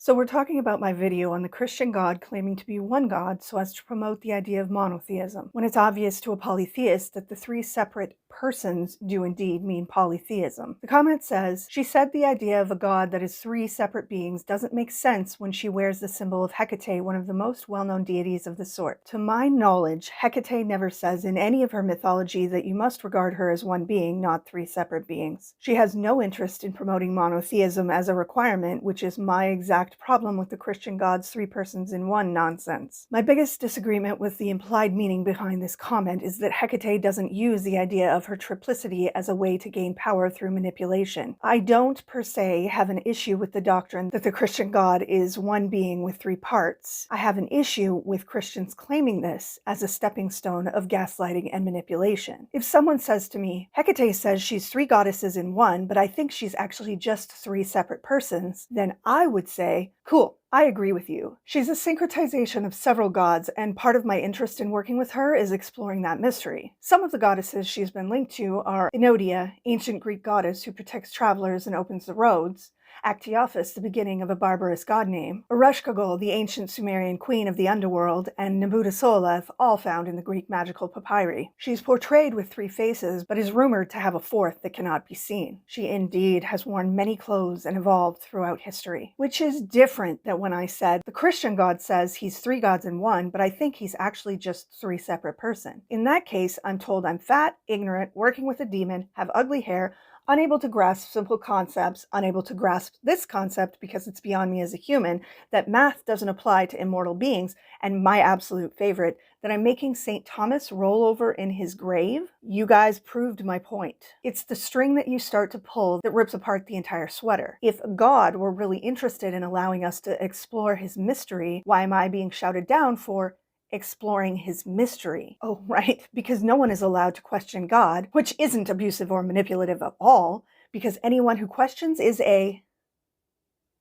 So we're talking about my video on the Christian God claiming to be one God so as to promote the idea of monotheism, when it's obvious to a polytheist that the three separate persons do indeed mean polytheism. The comment says, she said the idea of a God that is three separate beings doesn't make sense when she wears the symbol of Hekate, one of the most well-known deities of the sort. To my knowledge, Hekate never says in any of her mythology that you must regard her as one being, not three separate beings. She has no interest in promoting monotheism as a requirement, which is my exact problem with the Christian God's three persons in one nonsense. My biggest disagreement with the implied meaning behind this comment is that Hekate doesn't use the idea of her triplicity as a way to gain power through manipulation. I don't per se have an issue with the doctrine that the Christian God is one being with three parts. I have an issue with Christians claiming this as a stepping stone of gaslighting and manipulation. If someone says to me, Hekate says she's three goddesses in one, but I think she's actually just three separate persons, then I would say, cool, I agree with you. She's a syncretization of several gods, and part of my interest in working with her is exploring that mystery. Some of the goddesses she's been linked to are Enodia, ancient Greek goddess who protects travelers and opens the roads, Actiophis, the beginning of a barbarous god name, Ereshkigal, the ancient Sumerian queen of the underworld, and Nebuchadnezzar, all found in the Greek magical papyri. She's portrayed with three faces, but is rumored to have a fourth that cannot be seen. She indeed has worn many clothes and evolved throughout history, which is different than when I said the Christian God says he's three gods in one, but I think he's actually just three separate persons. In that case, I'm told I'm fat, ignorant, working with a demon, have ugly hair, unable to grasp simple concepts, unable to grasp this concept because it's beyond me as a human, that math doesn't apply to immortal beings, and my absolute favorite, that I'm making St. Thomas roll over in his grave. You guys proved my point. It's the string that you start to pull that rips apart the entire sweater. If God were really interested in allowing us to explore his mystery, why am I being shouted down for exploring his mystery? Oh, right, because no one is allowed to question God, which isn't abusive or manipulative at all, because anyone who questions is a...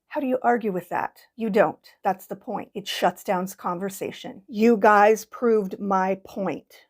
How do you argue with that? You don't. That's the point. It shuts down conversation. You guys proved my point.